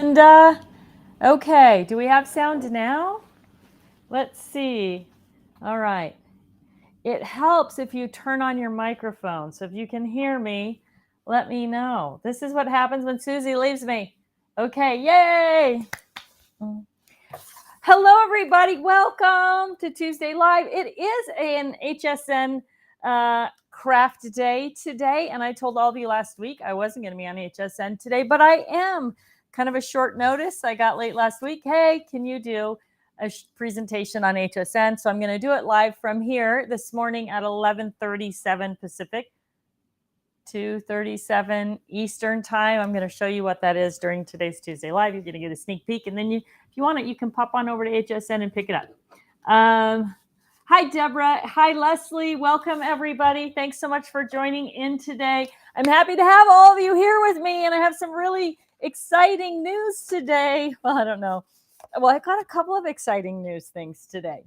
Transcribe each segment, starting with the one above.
And okay, do we have sound now? Let's see. All right. It helps if you turn on your microphone. So if you can hear me, let me know. This is what happens when Susie leaves me. Okay, yay! Hello, everybody. Welcome to Tuesday Live. It is an HSN craft day today, and I told all of you last week I wasn't going to be on HSN today, but I am. Kind of a short notice. I got late last week. Hey, can you do a presentation on HSN? So I'm going to do it live from here this morning at 11:37 Pacific, 2:37 Eastern time. I'm going to show you what that is during today's Tuesday Live. You're going to get a sneak peek, and then if you want it, you can pop on over to HSN and pick it up. Hi, Deborah. Hi, Leslie. Welcome, everybody. Thanks so much for joining in today. I'm happy to have all of you here with me, and I have some really exciting news today. Well, I don't know. Well, I got a couple of exciting news things today.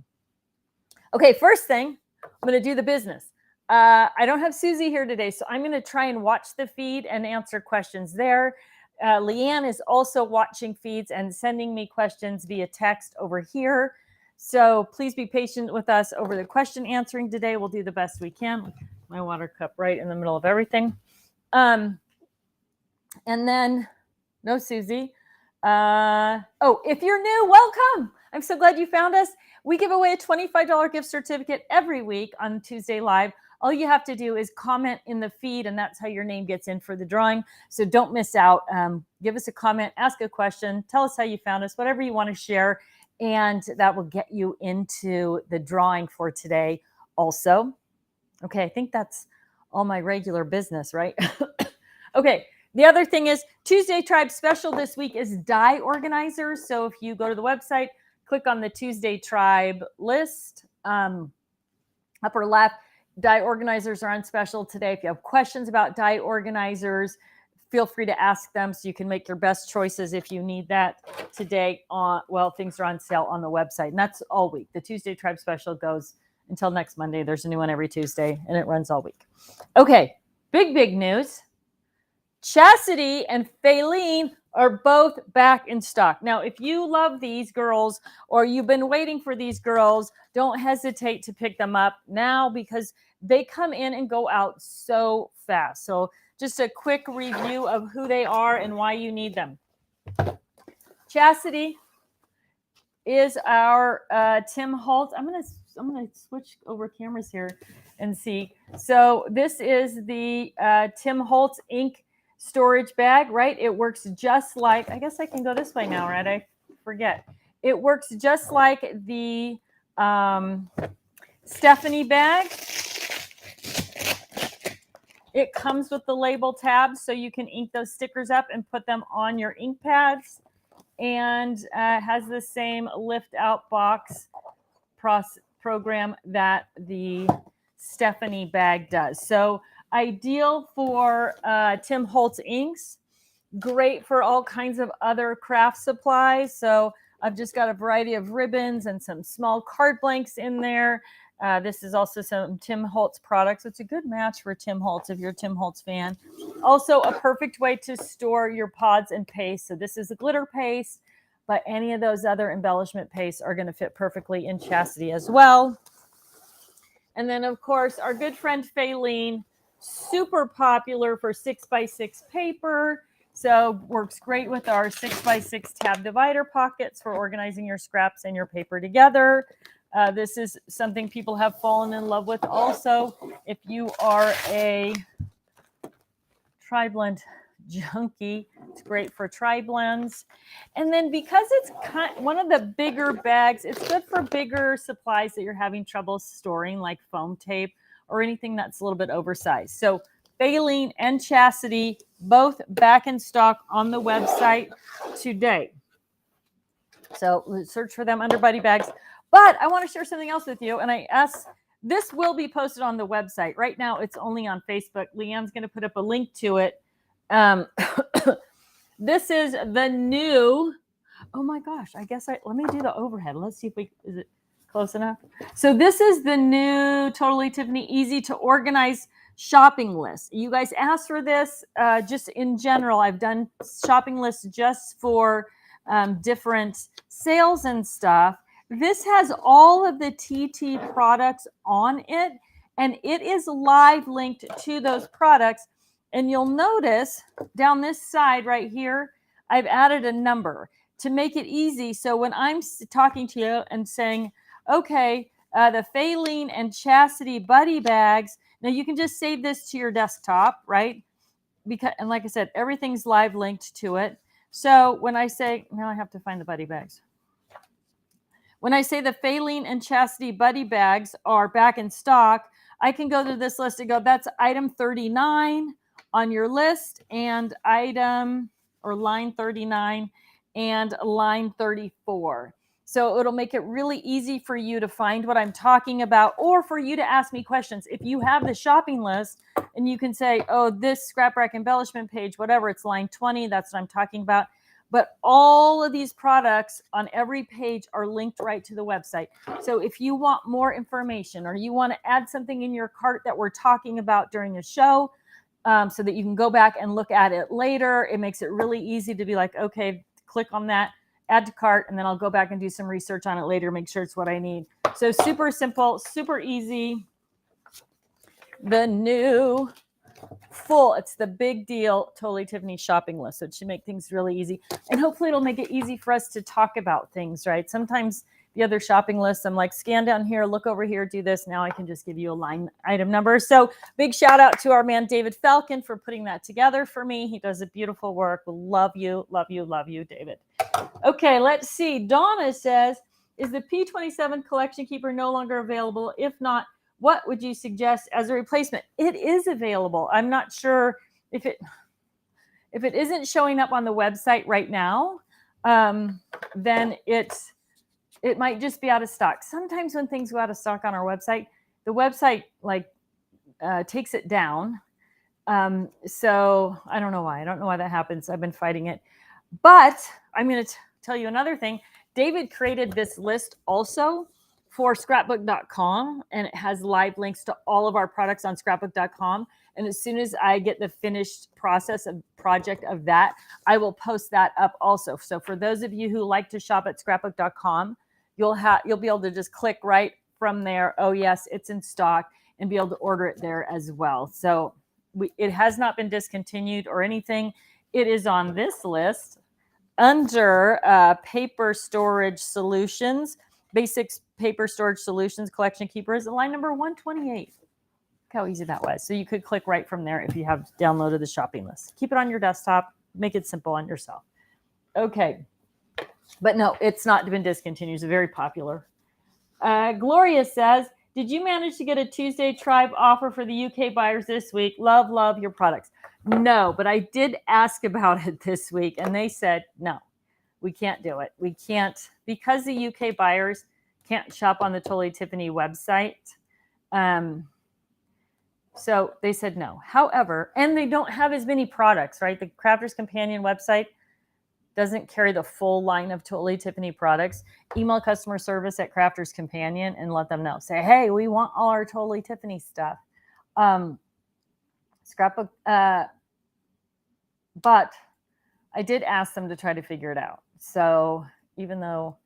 Okay, first thing, I'm going to do the business. I don't have Susie here today, so I'm going to try and watch the feed and answer questions there. Leanne is also watching feeds and sending me questions via text over here. So please be patient with us over the question answering today. We'll do the best we can. My water cup right in the middle of everything. And then, no Susie. Oh, if you're new, welcome. I'm so glad you found us. We give away a $25 gift certificate every week on Tuesday Live. All you have to do is comment in the feed, and that's how your name gets in for the drawing. So don't miss out. Give us a comment, ask a question, tell us how you found us, whatever you want to share, and that will get you into the drawing for today also. Okay, I think that's all my regular business, right? Okay. The other thing is Tuesday Tribe special this week is die organizers. So if you go to the website, click on the Tuesday Tribe list, upper left, die organizers are on special today. If you have questions about die organizers, feel free to ask them so you can make your best choices if you need that today. Things are on sale on the website, and that's all week. The Tuesday Tribe special goes until next Monday. There's a new one every Tuesday, and it runs all week. Okay, big news. Chastity and Faylene are both back in stock. Now, if you love these girls or you've been waiting for these girls, don't hesitate to pick them up now because they come in and go out so fast. So just a quick review of who they are and why you need them. Chastity is our Tim Holtz. I'm gonna switch over cameras here and see. So this is the Tim Holtz ink storage bag, right? It works just like, I guess I can go this way now, right? I forget. It works just like the Stephanie bag. It comes with the label tabs, so you can ink those stickers up and put them on your ink pads, and has the same lift out box program that the Stephanie bag does. So ideal for Tim Holtz inks, great for all kinds of other craft supplies. So I've just got a variety of ribbons and some small card blanks in there. This is also some Tim Holtz products. It's a good match for Tim Holtz if you're a Tim Holtz fan. Also a perfect way to store your pods and paste. So this is a glitter paste, but any of those other embellishment pastes are going to fit perfectly in Chastity as well. And then, of course, our good friend Faylene, super popular for 6x6 paper. So works great with our 6x6 tab divider pockets for organizing your scraps and your paper together. This is something people have fallen in love with also. If you are a tri-blend junkie, it's great for tri-blends. And then because it's one of the bigger bags, it's good for bigger supplies that you're having trouble storing, like foam tape or anything that's a little bit oversized. So Faylene and Chastity, both back in stock on the website today. So search for them under Buddy Bags. But I want to share something else with you. And I asked, this will be posted on the website. Right now, it's only on Facebook. Leanne's going to put up a link to it. This is the new, oh my gosh, I guess let me do the overhead. Let's see if is it close enough? So this is the new Totally Tiffany Easy to Organize shopping lists. You guys asked for this just in general. I've done shopping lists just for different sales and stuff. This has all of the TT products on it, and it is live linked to those products. And you'll notice down this side right here, I've added a number to make it easy. So when I'm talking to you and saying, okay, the Faline and Chastity Buddy bags, now you can just save this to your desktop, right? Because, and like I said, everything's live linked to it. So when I say, now I have to find the buddy bags. When I say the Faline and Chastity Buddy bags are back in stock, I can go to this list and go, that's item 39 on your list, and item or line 39 and line 34. So it'll make it really easy for you to find what I'm talking about, or for you to ask me questions. If you have the shopping list and you can say, oh, this scrap rack embellishment page, whatever, it's line 20, that's what I'm talking about. But all of these products on every page are linked right to the website. So if you want more information, or you want to add something in your cart that we're talking about during the show, so that you can go back and look at it later, it makes it really easy to be like, okay, click on that, add to cart, and then I'll go back and do some research on it later, make sure it's what I need. So super simple, super easy. The new full, it's the big deal Totally Tiffany shopping list. So it should make things really easy. And hopefully it'll make it easy for us to talk about things, right? Sometimes the other shopping lists, I'm like, scan down here, look over here, do this. Now I can just give you a line item number. So big shout out to our man, David Falcon, for putting that together for me. He does a beautiful work. Love you, love you, love you, David. Okay, let's see. Donna says, is the P27 collection keeper no longer available? If not, what would you suggest as a replacement? It is available. I'm not sure if it isn't showing up on the website right now, then it might just be out of stock. Sometimes when things go out of stock on our website, the website takes it down. So I don't know why. I don't know why that happens. I've been fighting it. But I'm going to tell you another thing. David created this list also for scrapbook.com, and it has live links to all of our products on scrapbook.com. And as soon as I get the finished project of that, I will post that up also. So for those of you who like to shop at scrapbook.com, you'll be able to just click right from there. Oh yes, it's in stock, and be able to order it there as well. So it has not been discontinued or anything. It is on this list under paper storage solutions, basics paper storage solutions collection keeper is line number 128. Look how easy that was. So you could click right from there if you have downloaded the shopping list. Keep it on your desktop. Make it simple on yourself. Okay. But no, it's not been discontinued. It's very popular. Gloria says, did you manage to get a Tuesday Tribe offer for the UK buyers this week? Love, love your products. No, but I did ask about it this week, and they said, no, we can't do it. We can't, because the UK buyers can't shop on the Totally Tiffany website. So they said no. However, and they don't have as many products, right? The Crafter's Companion website doesn't carry the full line of Totally Tiffany products. Email customer service at Crafter's Companion and let them know. Say, hey, we want all our Totally Tiffany stuff. Scrapbook, but I did ask them to try to figure it out. So even though,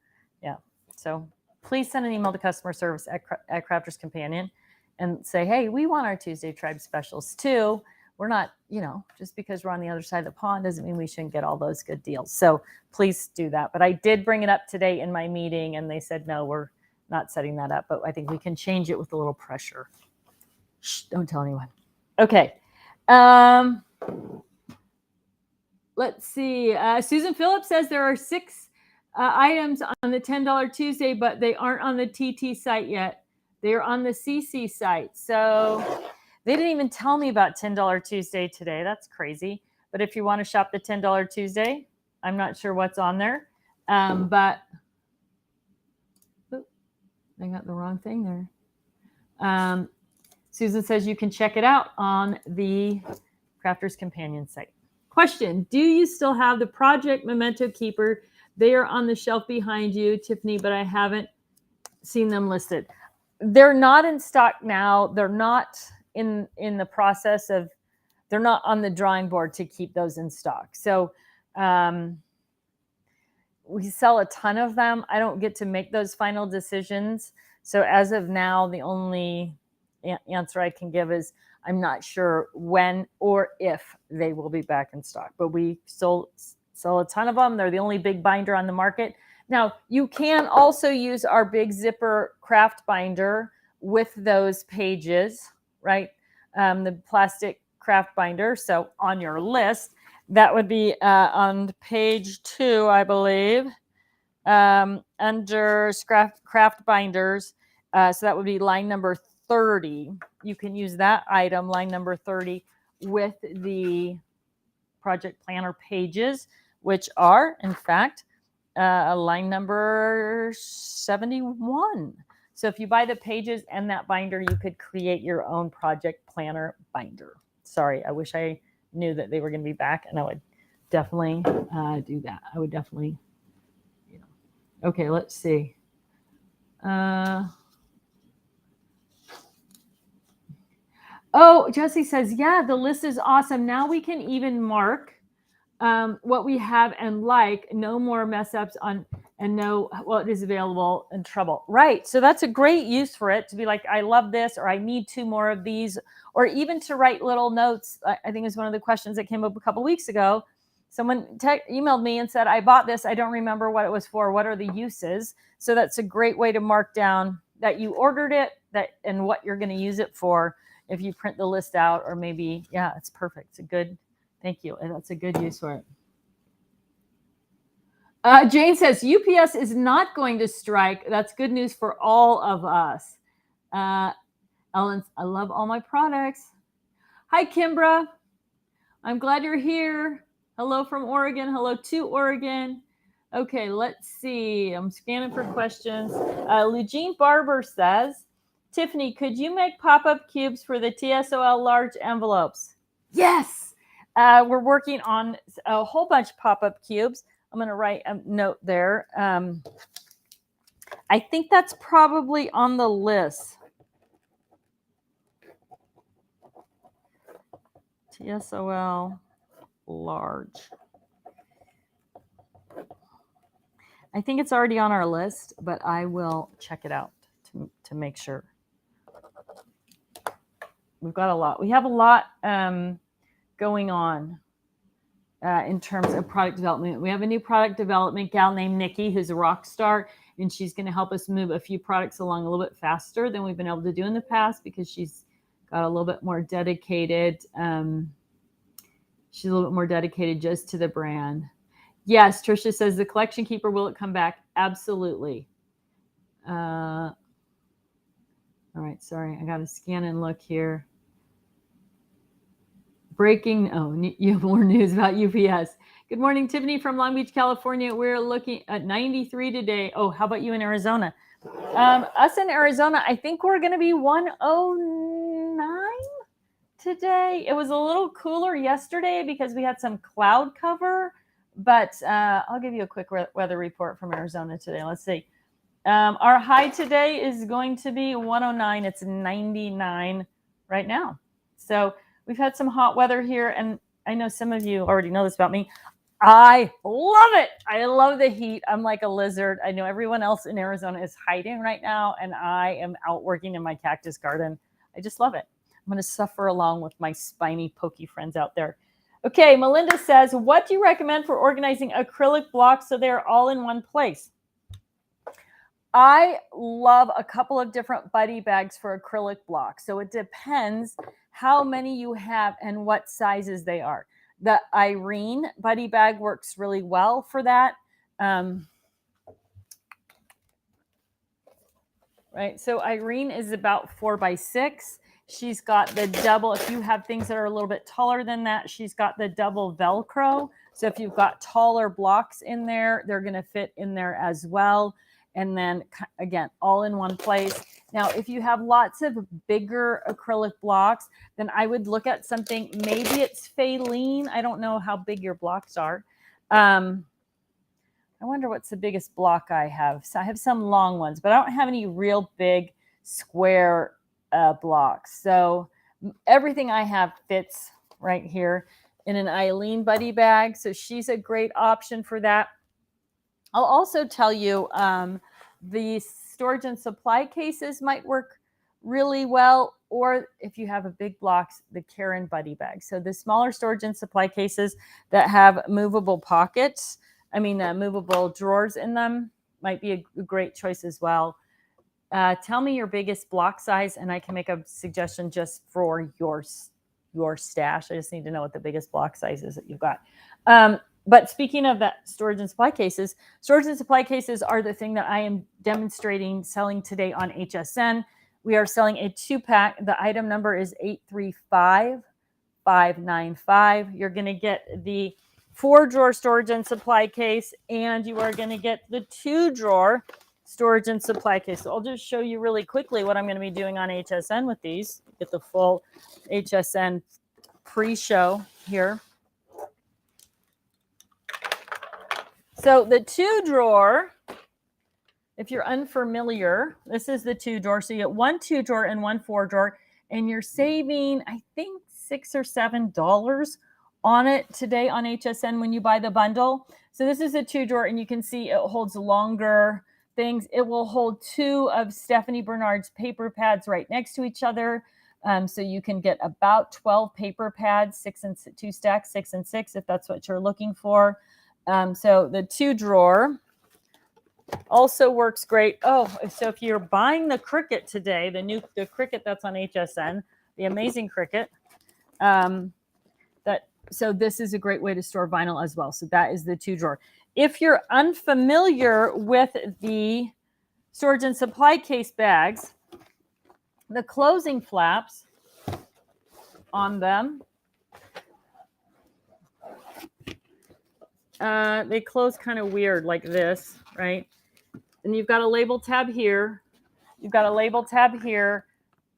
yeah, so please send an email to customer service at Crafter's Companion and say, hey, we want our Tuesday Tribe specials too. We're not, just because we're on the other side of the pond doesn't mean we shouldn't get all those good deals. So please do that. But I did bring it up today in my meeting, and they said, no, we're not setting that up. But I think we can change it with a little pressure. Shh, don't tell anyone. Okay. Let's see. Susan Phillips says there are 6 items on the $10 Tuesday, but they aren't on the TT site yet. They're on the CC site. So they didn't even tell me about $10 Tuesday today. That's crazy. But if you want to shop the $10 Tuesday, I'm not sure what's on there. But I got the wrong thing there. Susan says you can check it out on the Crafter's Companion site. Question, do you still have the Project Memento Keeper? They are on the shelf behind you, Tiffany, but I haven't seen them listed. They're not in stock now. They're not in the process of, they're not on the drawing board to keep those in stock. So we sell a ton of them. I don't get to make those final decisions. So as of now, the only answer I can give is I'm not sure when or if they will be back in stock, but we sell a ton of them. They're the only big binder on the market. Now, you can also use our big zipper craft binder with those pages, right? The plastic craft binder. So on your list, that would be on page 2, I believe, under craft binders. So that would be line number 30. You can use that item, line number 30, with the project planner pages, which are, in fact, line number 71. So if you buy the pages and that binder, you could create your own project planner binder. Sorry, I wish I knew that they were going to be back, and I would definitely do that. I would definitely, Okay, let's see. Oh, Jesse says, yeah, the list is awesome. Now we can even mark what we have and no more mess ups on, and know what is available and trouble. Right. So that's a great use for it, to be like, I love this, or I need 2 more of these, or even to write little notes. I think it was one of the questions that came up a couple weeks ago. Someone emailed me and said, I bought this. I don't remember what it was for. What are the uses? So that's a great way to mark down that you ordered it, and what you're going to use it for. If you print the list out, or maybe, yeah, it's perfect. It's a good, thank you. And that's a good use for it. Jane says, UPS is not going to strike. That's good news for all of us. Ellen, I love all my products. Hi, Kimbra. I'm glad you're here. Hello from Oregon. Hello to Oregon. Okay, let's see. I'm scanning for questions. Eugene Barber says, Tiffany, could you make pop-up cubes for the TSOL large envelopes? Yes. We're working on a whole bunch of pop-up cubes. I'm going to write a note there. I think that's probably on the list. TSOL large. I think it's already on our list, but I will check it out to make sure. We've got a lot. We have a lot going on in terms of product development. We have a new product development gal named Nikki, who's a rock star, and she's going to help us move a few products along a little bit faster than we've been able to do in the past, because she's got a little bit more dedicated. She's a little bit more dedicated just to the brand. Yes, Trisha says, the collection keeper, will it come back? Absolutely. All right, sorry, I got to scan and look here. Breaking, you have more news about UPS. Good morning, Tiffany from Long Beach, California. We're looking at 93 today. Oh, how about you in Arizona? Us in Arizona, I think we're going to be 109 today. It was a little cooler yesterday because we had some cloud cover, but I'll give you a quick weather report from Arizona today. Let's see. Our high today is going to be 109. It's 99 right now. So we've had some hot weather here, and I know some of you already know this about me. I love it. I love the heat. I'm like a lizard. I know everyone else in Arizona is hiding right now, and I am out working in my cactus garden. I just love it. I'm going to suffer along with my spiny, pokey friends out there. Okay, Melinda says, what do you recommend for organizing acrylic blocks so they're all in one place? I love a couple of different buddy bags for acrylic blocks. So it depends how many you have and what sizes they are. The Irene buddy bag works really well for that. Right. So Irene is about 4x6. She's got the double. If you have things that are a little bit taller than that, she's got the double Velcro. So if you've got taller blocks in there, they're going to fit in there as well. And then again, all in one place. Now, if you have lots of bigger acrylic blocks, then I would look at something. Maybe it's Faline. I don't know how big your blocks are. I wonder what's the biggest block I have. So I have some long ones, but I don't have any real big square blocks. So Everything I have fits right here in an Eileen Buddy bag. So she's a great option for that. I'll also tell you the storage and supply cases might work really well, or if you have a big blocks, the Karen Buddy bag. So the smaller storage and supply cases that have movable pockets, movable drawers in them, might be a great choice as well. Tell me your biggest block size, and I can make a suggestion just for your stash. I just need to know what the biggest block size is that you've got. But speaking of that storage and supply cases are the thing that I am demonstrating selling today on HSN. We are selling a 2-pack. The item number is 835595. You're going to get the 4-drawer storage and supply case, and you are going to get the 2-drawer storage and supply case. So I'll just show you really quickly what I'm going to be doing on HSN with these. Get the full HSN pre-show here. So the 2-drawer, if you're unfamiliar, this is the 2-drawer. So you get 1 2-drawer and 1 4-drawer, and you're saving, I think, $6 or $7 on it today on HSN when you buy the bundle. So this is a 2-drawer, and you can see it holds longer things. It will hold 2 of Stephanie Bernard's paper pads right next to each other. So you can get about 12 paper pads, 2 stacks, 6 and 6, if that's what you're looking for. So the 2-drawer also works great. Oh, so if you're buying the Cricut today, the Cricut that's on HSN, the amazing Cricut, so this is a great way to store vinyl as well. So that is the 2-drawer. If you're unfamiliar with the storage and supply case bags, the closing flaps on them, they close kind of weird like this, right? And you've got a label tab here. You've got a label tab here,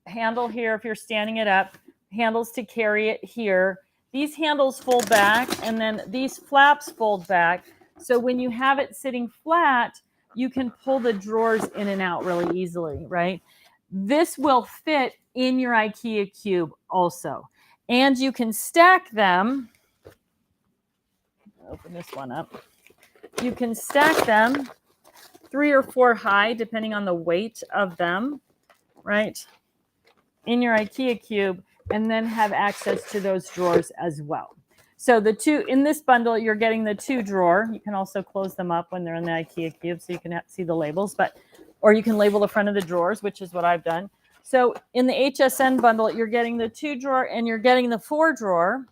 handle here if you're standing it up, handles to carry it here. These handles fold back, and then these flaps fold back. So when you have it sitting flat, you can pull the drawers in and out really easily, right? This will fit in your IKEA cube also. And you can stack them. Open this one up. You can stack them 3 or 4 high, depending on the weight of them, right? In your IKEA cube, and then have access to those drawers as well. So in this bundle, you're getting the 2-drawer. You can also close them up when they're in the IKEA cube so you can see the labels, or you can label the front of the drawers, which is what I've done. So in the HSN bundle, you're getting the 2-drawer and you're getting the 4-drawer,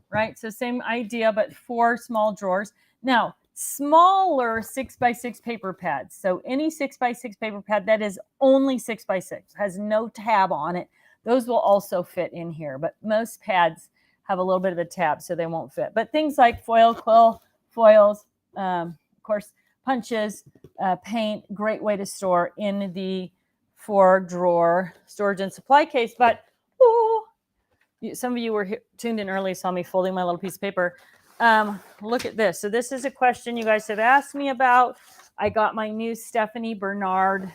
right? So same idea, but 4 small drawers. Now, smaller 6x6 paper pads. So any 6x6 paper pad that is only 6x6, has no tab on it, those will also fit in here. But most pads have a little bit of a tab, so they won't fit. But things like foil quill, foils, of course, punches, paint, great way to store in the 4-drawer storage and supply case. But some of you were tuned in early, saw me folding my little piece of paper. Look at this. So this is a question you guys have asked me about. I got my new Stephanie Bernard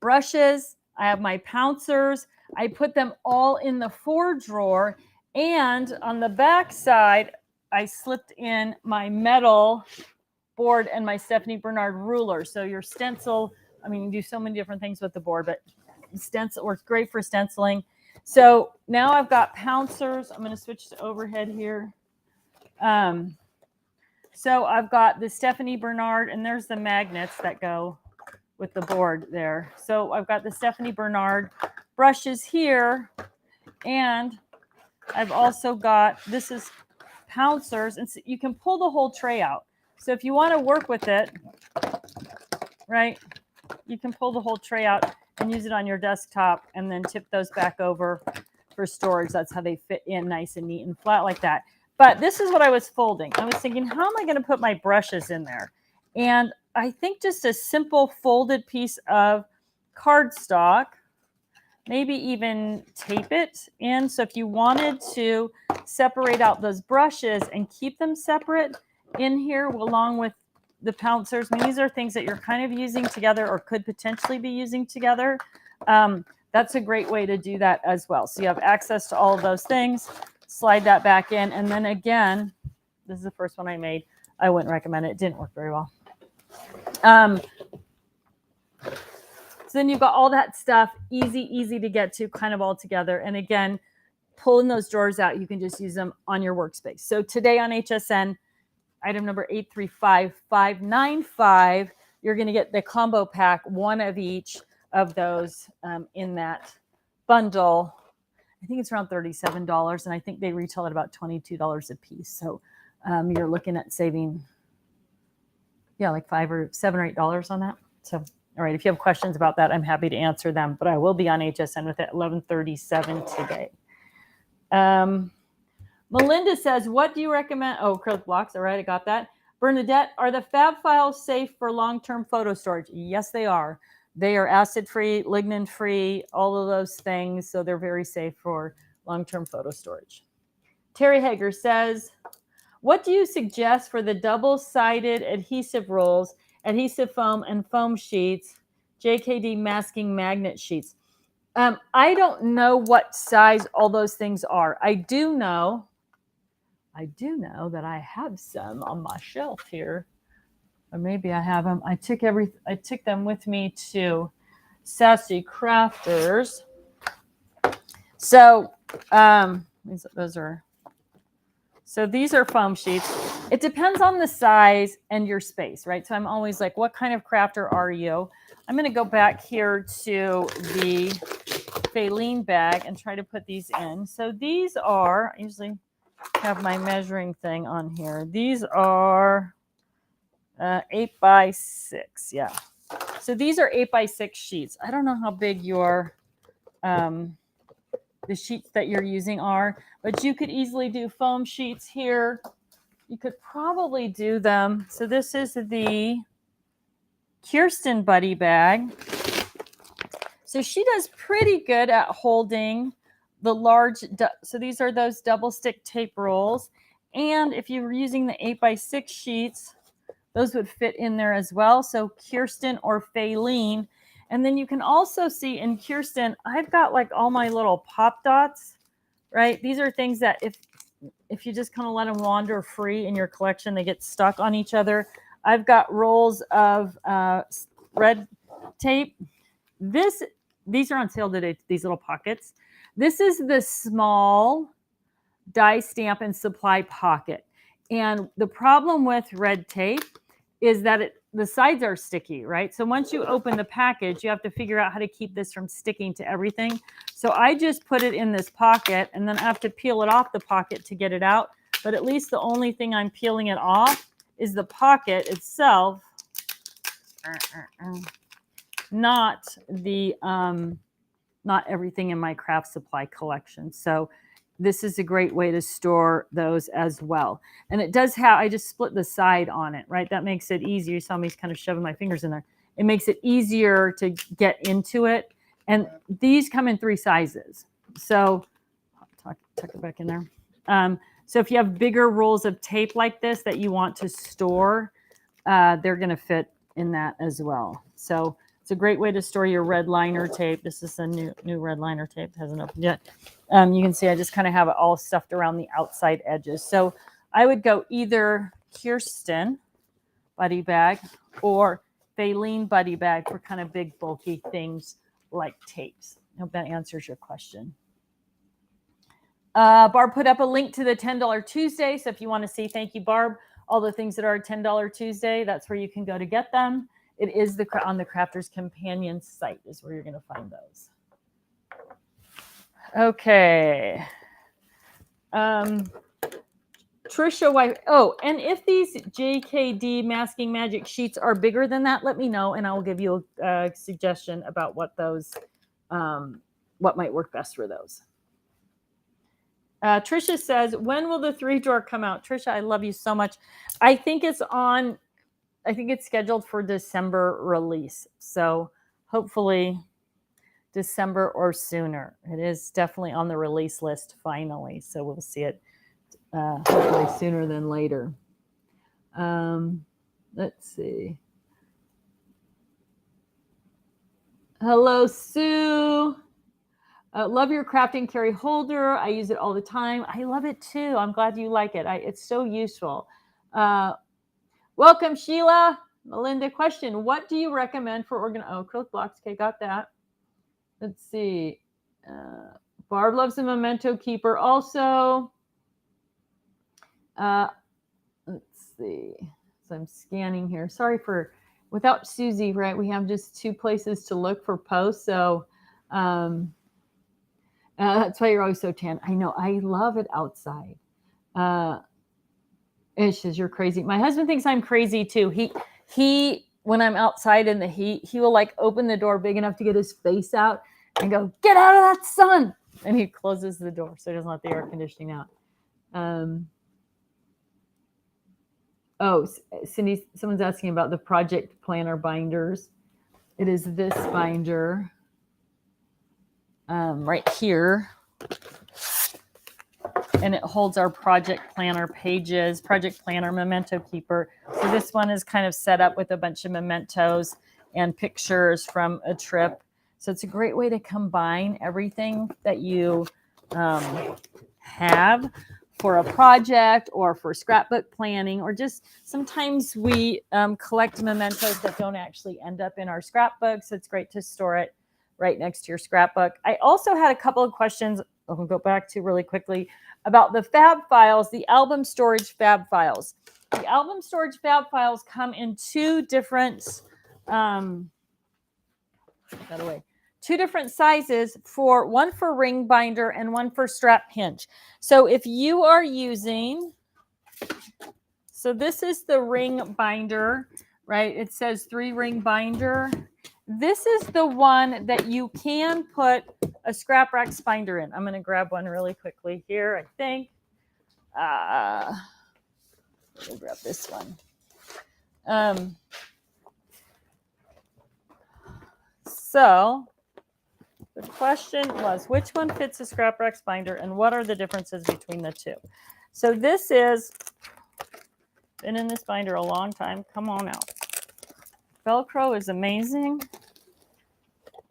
brushes. I have my pouncers. I put them all in the 4-drawer, and on the back side, I slipped in my metal board and my Stephanie Bernard ruler. So your stencil, you can do so many different things with the board, but stencil works great for stenciling. So now I've got pouncers. I'm going to switch to overhead here. So I've got the Stephanie Bernard, and there's the magnets that go with the board there. So I've got the Stephanie Bernard brushes here, and I've also got, this is pouncers, and so you can pull the whole tray out. So if you want to work with it, right, you can pull the whole tray out and use it on your desktop and then tip those back over for storage. That's how they fit in nice and neat and flat like that. But this is what I was folding. I was thinking, how am I going to put my brushes in there? And I think just a simple folded piece of cardstock, maybe even tape it in. So if you wanted to separate out those brushes and keep them separate in here along with the pouncers. I mean, these are things that you're kind of using together or could potentially be using together. That's a great way to do that as well. So you have access to all of those things. Slide that back in. And then again, this is the first one I made. I wouldn't recommend it. It didn't work very well. So then you've got all that stuff, easy to get to, kind of all together. And again, pulling those drawers out, you can just use them on your workspace. So today on HSN, item number 835595, you're going to get the combo pack, one of each of those in that bundle. I think it's around $37, and I think they retail at about $22 a piece. So you're looking at saving, like $5 or $7 or $8 on that. So, all right, if you have questions about that, I'm happy to answer them. But I will be on HSN with it at 11:37 today. Melinda says, what do you recommend? Oh, acrylic blocks. All right, I got that. Bernadette, are the fab files safe for long-term photo storage? Yes, they are. They are acid-free, lignin-free, all of those things. So they're very safe for long-term photo storage. Terry Hager says, what do you suggest for the double-sided adhesive rolls, adhesive foam, and foam sheets, JKD masking magnet sheets? I don't know what size all those things are. I do know that I have some on my shelf here, or maybe I have them. I took them with me to Sassy Crafters. So these are foam sheets. It depends on the size and your space, right? So I'm always like, what kind of crafter are you? I'm going to go back here to the Faline bag and try to put these in. So these are, I usually have my measuring thing on here. These are 8x6. Yeah. So these are 8x6 sheets. I don't know how big your the sheets that you're using are, but you could easily do foam sheets here. You could probably do them. So this is the Kirsten Buddy bag. So she does pretty good at holding the large, so these are those double stick tape rolls. And if you were using the 8x6 sheets, those would fit in there as well. So Kirsten or Faline. And then you can also see in Kirsten, I've got like all my little pop dots, right? These are things that if you just kind of let them wander free in your collection, they get stuck on each other. I've got rolls of red tape. These are on sale today, these little pockets. This is the small die stamp and supply pocket. And the problem with red tape is that the sides are sticky, right? So once you open the package, you have to figure out how to keep this from sticking to everything. So I just put it in this pocket, and then I have to peel it off the pocket to get it out. But at least the only thing I'm peeling it off is the pocket itself, not everything in my craft supply collection. So this is a great way to store those as well. And it does have, I just split the side on it, right? That makes it easier. You saw me kind of shoving my fingers in there. It makes it easier to get into it. And these come in 3 sizes. So tuck it back in there. So if you have bigger rolls of tape like this that you want to store, they're going to fit in that as well. So it's a great way to store your red liner tape. This is a new red liner tape. It hasn't opened yet. You can see I just kind of have it all stuffed around the outside edges. So I would go either Kirsten buddy bag or Faline buddy bag for kind of big, bulky things like tapes. I hope that answers your question. Barb put up a link to the $10 Tuesday. So if you want to see, thank you, Barb, all the things that are $10 Tuesday, that's where you can go to get them. It is on the Crafters Companion site is where you're going to find those. Okay. Trisha White. Oh, and if these JKD Masking Magic sheets are bigger than that, let me know, and I will give you a suggestion about what those, what might work best for those. Trisha says, when will the 3-drawer come out? Trisha, I love you so much. I think it's scheduled for December release. So hopefully December or sooner. It is definitely on the release list finally. So we'll see it hopefully sooner than later. Let's see. Hello, Sue. Love your crafting carry holder. I use it all the time. I love it too. I'm glad you like it. It's so useful. Welcome, Sheila. Melinda, question. What do you recommend for acrylic blocks? Okay, got that. Let's see. Barb loves a Memento keeper also. Let's see. So I'm scanning here. Sorry for, without Susie, right? We have just 2 places to look for posts. So that's why you're always so tan. I know. I love it outside. It's just, you're crazy. My husband thinks I'm crazy too. He when I'm outside in the heat, he will like open the door big enough to get his face out and go, get out of that sun. And he closes the door so he doesn't let the air conditioning out. Oh, Cindy, someone's asking about the project planner binders. It is this binder right here. And it holds our project planner pages, project planner memento keeper. So this one is kind of set up with a bunch of mementos and pictures from a trip. So it's a great way to combine everything that you have for a project or for scrapbook planning, or just sometimes we collect mementos that don't actually end up in our scrapbooks. It's great to store it right next to your scrapbook. I also had a couple of questions I'll go back to really quickly about the fab files, the album storage fab files. The album storage fab files come in 2 different, two different sizes, one for ring binder and one for strap hinge. So if you are using, so this is the ring binder, right? It says 3-ring binder. This is the one that you can put a scrap rack binder in. I'm going to grab one really quickly here, I think. We'll grab this one. So the question was, which one fits a scrap rack binder and what are the differences between the 2? So this is, been in this binder a long time. Come on out. Velcro is amazing.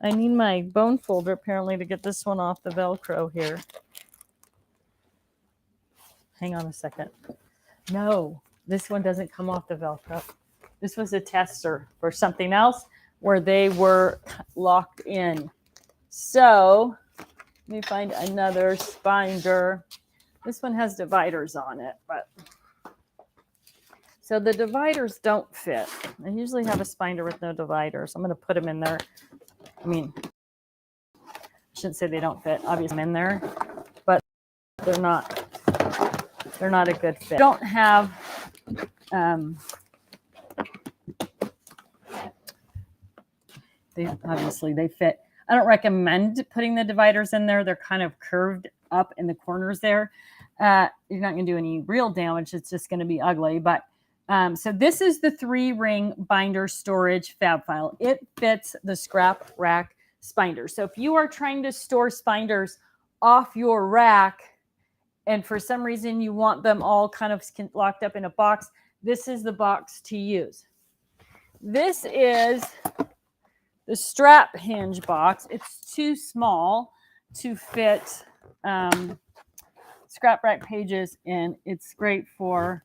I need my bone folder apparently to get this one off the Velcro here. Hang on a second. No, this one doesn't come off the Velcro. This was a tester for something else where they were locked in. So let me find another binder. This one has dividers on it, but so the dividers don't fit. I usually have a binder with no dividers. I'm going to put them in there. I mean, I shouldn't say they don't fit. Obviously, I'm in there, but they're not a good fit. Don't have they fit. I don't recommend putting the dividers in there. They're kind of curved up in the corners there. You're not going to do any real damage. It's just going to be ugly. But so this is the 3-ring binder storage fab file. It fits the scrap rack binder. So if you are trying to store binders off your rack and for some reason you want them all kind of locked up in a box, this is the box to use. This is the strap hinge box. It's too small to fit scrap rack pages in. It's great for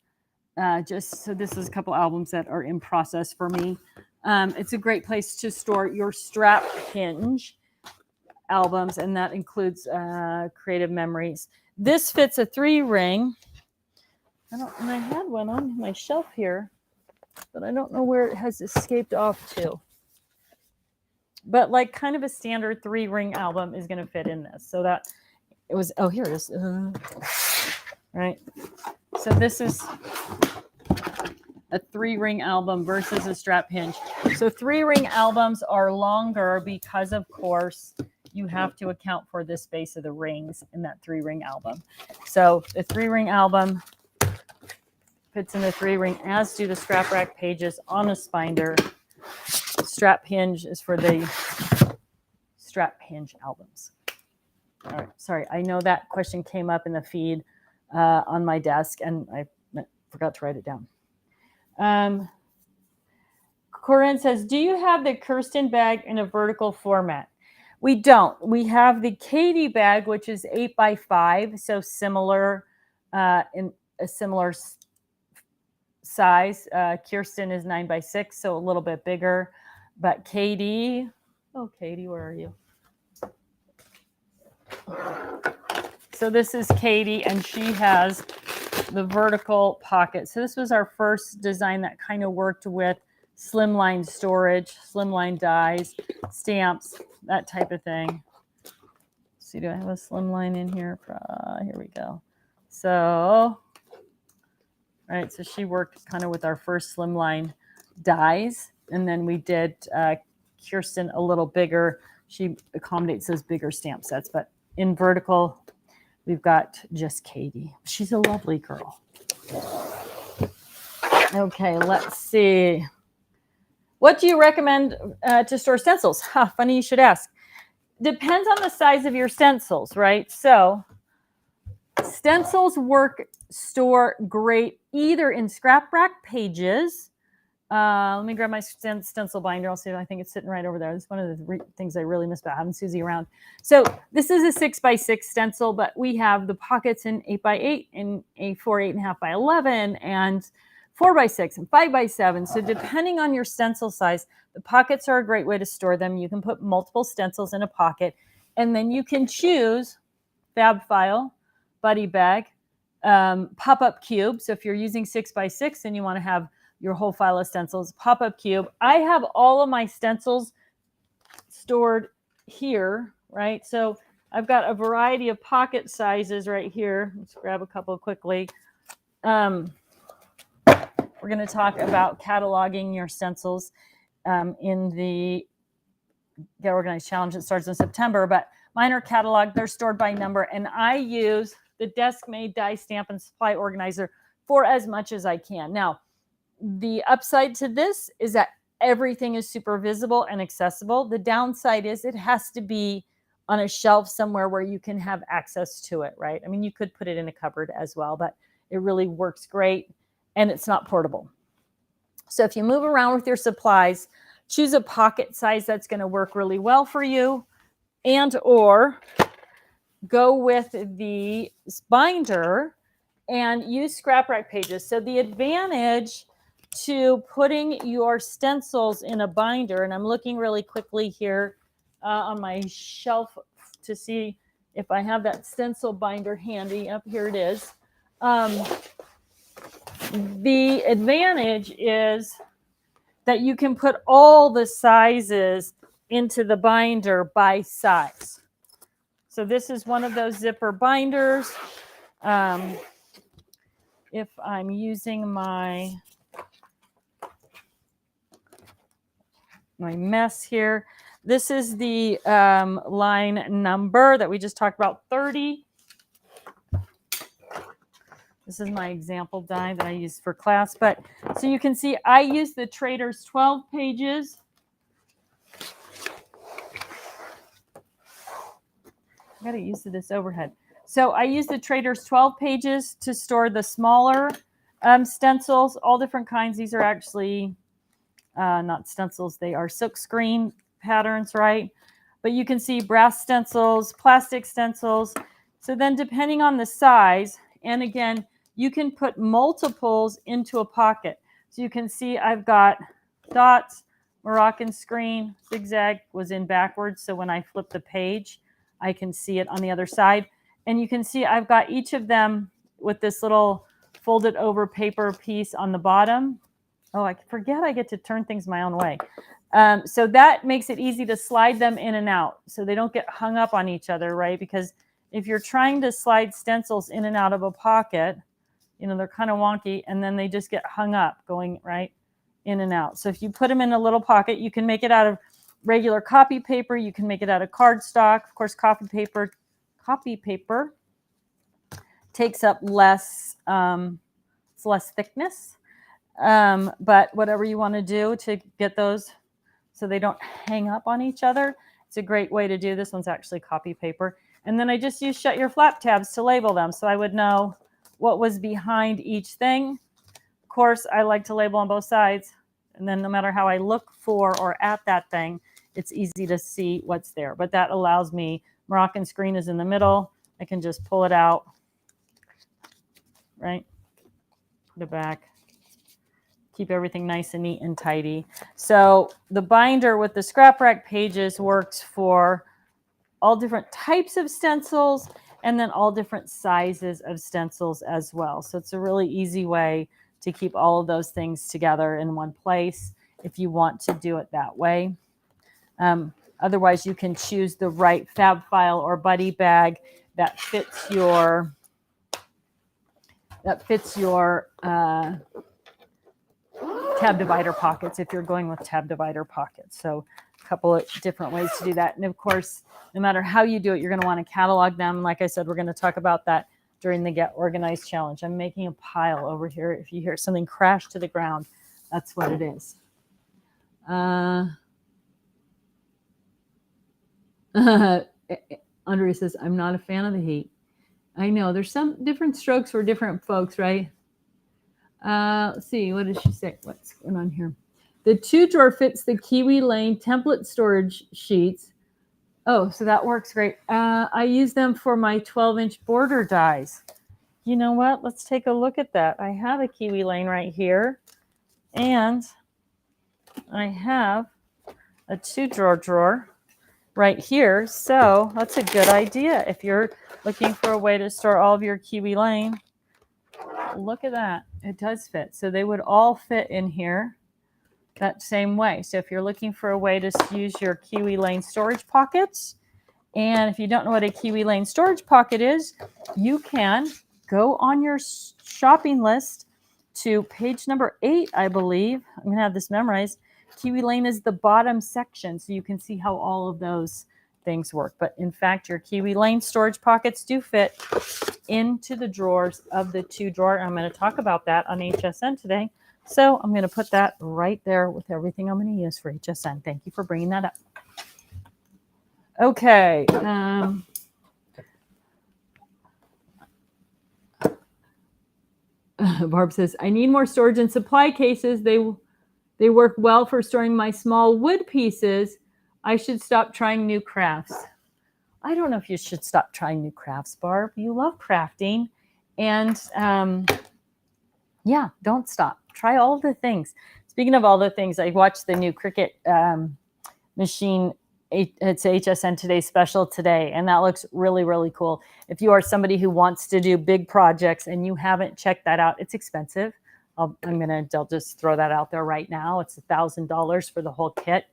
just, so this is a couple albums that are in process for me. It's a great place to store your strap hinge albums, and that includes Creative Memories. This fits a 3-ring. And I had one on my shelf here, but I don't know where it has escaped off to. But like kind of a standard 3-ring album is going to fit in this. So that it was, oh, here it is. Right. So this is a 3-ring album versus a strap hinge. So 3-ring albums are longer because, of course, you have to account for the space of the rings in that 3-ring album. So the 3-ring album fits in the 3-ring, as do the scrap rack pages on a binder. Strap hinge is for the strap hinge albums. All right, sorry, I know that question came up in the feed on my desk and I forgot to write it down. Corinne says, do you have the Kirsten bag in a vertical format? We don't. We have the Katie bag, which is 8x5, so similar in a similar size. Kirsten is 9x6, so a little bit bigger. But Katie, oh, Katie, where are you? So this is Katie, and she has the vertical pocket. So this was our first design that kind of worked with slimline storage, slimline dies, stamps, that type of thing. See, do I have a slimline in here? Here we go. So, all right, so she worked kind of with our first slimline dies, and then we did Kirsten a little bigger. She accommodates those bigger stamp sets, but in vertical, we've got just Katie. She's a lovely girl. Okay, let's see. What do you recommend to store stencils? Funny you should ask. Depends on the size of your stencils, right? So stencils store great either in scrap rack pages. Let me grab my stencil binder. I'll see if I think it's sitting right over there. This is one of the things I really miss about having Susie around. So this is a 6x6 stencil, but we have the pockets in 8x8 and A4 8.5x11 and 4x6 and 5x7. So depending on your stencil size, the pockets are a great way to store them. You can put multiple stencils in a pocket, and then you can choose fab file, buddy bag, pop-up cube. So if you're using 6x6 and you want to have your whole file of stencils, pop-up cube. I have all of my stencils stored here, right? So I've got a variety of pocket sizes right here. Let's grab a couple quickly. We're going to talk about cataloging your stencils in the Get Organized Challenge that starts in September, but mine are cataloged. They're stored by number, and I use the desk-made die stamp and supply organizer for as much as I can. Now, the upside to this is that everything is super visible and accessible. The downside is it has to be on a shelf somewhere where you can have access to it, right? I mean, you could put it in a cupboard as well, but it really works great and it's not portable. So if you move around with your supplies, choose a pocket size that's going to work really well for you, and or go with the binder and use scrap rack pages. So the advantage to putting your stencils in a binder, and I'm looking really quickly here on my shelf to see if I have that stencil binder handy. Up here it is. The advantage is that you can put all the sizes into the binder by size. So this is one of those zipper binders. If I'm using my mess here, this is the line number that we just talked about, 30. This is my example die that I use for class. But so you can see I use the Trader's 12 pages. I got to use this overhead. So I use the Trader's 12 pages to store the smaller stencils, all different kinds. These are actually not stencils. They are silk screen patterns, right? But you can see brass stencils, plastic stencils. So then depending on the size, and again, you can put multiples into a pocket. So you can see I've got dots, Moroccan screen, zigzag was in backwards. So when I flip the page, I can see it on the other side. And you can see I've got each of them with this little folded over paper piece on the bottom. Oh, I forget I get to turn things my own way. So that makes it easy to slide them in and out so they don't get hung up on each other, right? Because if you're trying to slide stencils in and out of a pocket, you know, they're kind of wonky and then they just get hung up going right in and out. So if you put them in a little pocket, you can make it out of regular copy paper. You can make it out of cardstock. Of course, copy paper takes up less, it's less thickness. But whatever you want to do to get those so they don't hang up on each other, it's a great way to do. This one's actually copy paper. And then I just use shut your flap tabs to label them so I would know what was behind each thing. Of course, I like to label on both sides. And then no matter how I look for or at that thing, it's easy to see what's there. But that allows me, Moroccan screen is in the middle. I can just pull it out, right? Put it back. Keep everything nice and neat and tidy. So the binder with the scrap rack pages works for all different types of stencils and then all different sizes of stencils as well. So it's a really easy way to keep all of those things together in one place if you want to do it that way. Otherwise, you can choose the right fab file or buddy bag that fits your tab divider pockets if you're going with tab divider pockets. So a couple of different ways to do that. And of course, no matter how you do it, you're going to want to catalog them. Like I said, we're going to talk about that during the Get Organized Challenge. I'm making a pile over here. If you hear something crash to the ground, that's what it is. Andre says, I'm not a fan of the heat. I know there's some different strokes for different folks, right? Let's see, what did she say? What's going on here? The 2-drawer fits the Kiwi Lane template storage sheets. Oh, so that works great. I use them for my 12-inch border dies. You know what? Let's take a look at that. I have a Kiwi Lane right here, and I have a 2-drawer right here. So that's a good idea. If you're looking for a way to store all of your Kiwi Lane, look at that. It does fit. So they would all fit in here that same way. So if you're looking for a way to use your Kiwi Lane storage pockets, and if you don't know what a Kiwi Lane storage pocket is, you can go on your shopping list to page number 8, I believe. I'm going to have this memorized. Kiwi Lane is the bottom section, so you can see how all of those things work. But in fact, your Kiwi Lane storage pockets do fit into the drawers of the 2-drawer. I'm going to talk about that on HSN today. So I'm going to put that right there with everything I'm going to use for HSN. Thank you for bringing that up. Okay. Barb says, I need more storage and supply cases. They work well for storing my small wood pieces. I should stop trying new crafts. I don't know if you should stop trying new crafts, Barb. You love crafting. And yeah, don't stop. Try all the things. Speaking of all the things, I watched the new Cricut machine. It's HSN Today special today, and that looks really, really cool. If you are somebody who wants to do big projects and you haven't checked that out, it's expensive. I'll just throw that out there right now. It's $1,000 for the whole kit.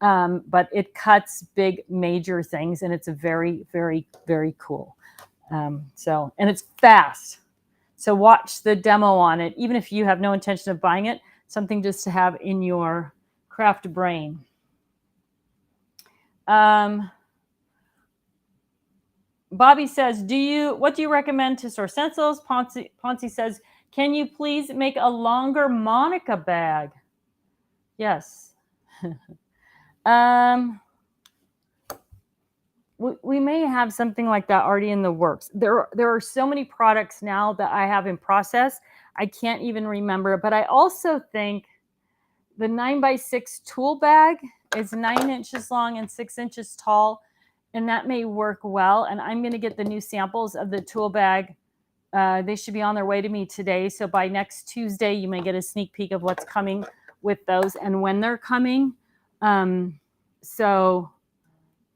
But it cuts big, major things, and it's very, very, very cool. And it's fast. So watch the demo on it, even if you have no intention of buying it, something just to have in your craft brain. Bobby says, what do you recommend to store stencils? Ponzi says, can you please make a longer Monica bag? Yes. We may have something like that already in the works. There are so many products now that I have in process. I can't even remember. But I also think the 9x6 tool bag is 9 inches long and 6 inches tall, and that may work well. And I'm going to get the new samples of the tool bag. They should be on their way to me today. So by next Tuesday, you may get a sneak peek of what's coming with those and when they're coming. So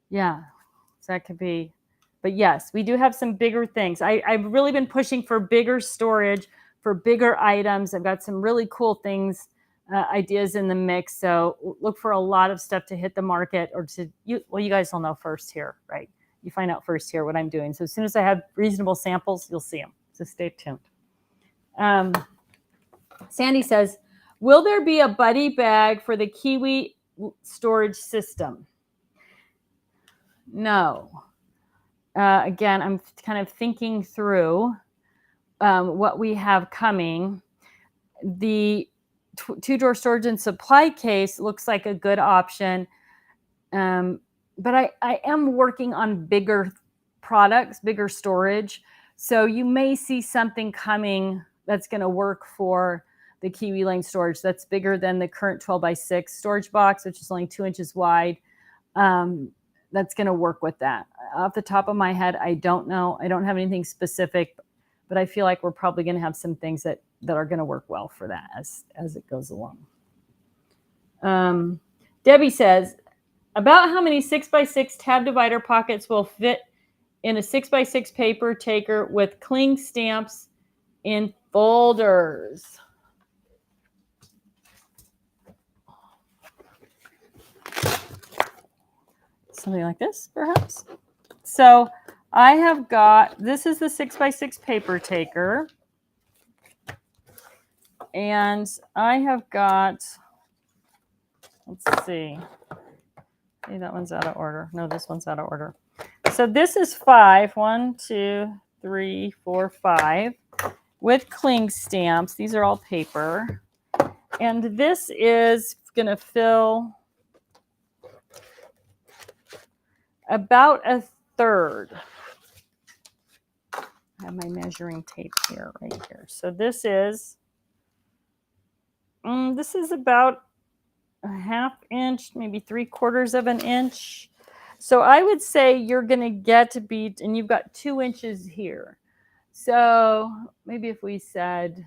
yeah, so that could be, but yes, we do have some bigger things. I've really been pushing for bigger storage, for bigger items. I've got some really cool things, ideas in the mix. So look for a lot of stuff to hit the market, or you guys will know first here, right? You find out first here what I'm doing. So as soon as I have reasonable samples, you'll see them. So stay tuned. Sandy says, will there be a buddy bag for the Kiwi storage system? No. Again, I'm kind of thinking through what we have coming. The 2-drawer storage and supply case looks like a good option. But I am working on bigger products, bigger storage. So you may see something coming that's going to work for the Kiwi Lane storage. That's bigger than the current 12 by 6 storage box, which is only 2 inches wide. That's going to work with that. Off the top of my head, I don't know. I don't have anything specific, but I feel like we're probably going to have some things that are going to work well for that as it goes along. Debbie says, about how many 6x6 tab divider pockets will fit in a 6x6 paper taker with cling stamps in folders? Something like this, perhaps. So I have got, this is the 6x6 paper taker. And I have got, let's see. Maybe that one's out of order. No, this one's out of order. So this is 5. 1, 2, 3, 4, 5 with cling stamps. These are all paper. And this is going to fill about a third. I have my measuring tape here, right here. So this is about a 1/2 inch, maybe 3/4 of an inch. So I would say you're going to get to be, and you've got 2 inches here. So maybe if we said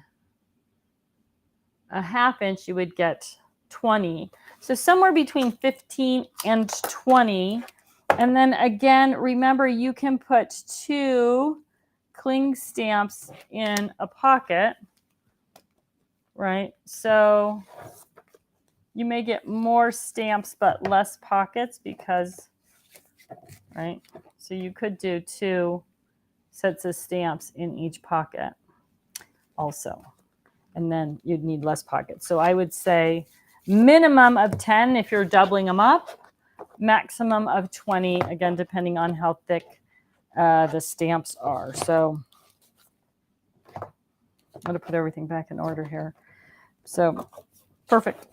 a 1/2 inch, you would get 20. So somewhere between 15 and 20. And then again, remember, you can put 2 cling stamps in a pocket, right? So you may get more stamps but less pockets because, right? So you could do 2 sets of stamps in each pocket also. And then you'd need less pockets. So I would say minimum of 10 if you're doubling them up, maximum of 20, again, depending on how thick the stamps are. So I'm going to put everything back in order here. So perfect.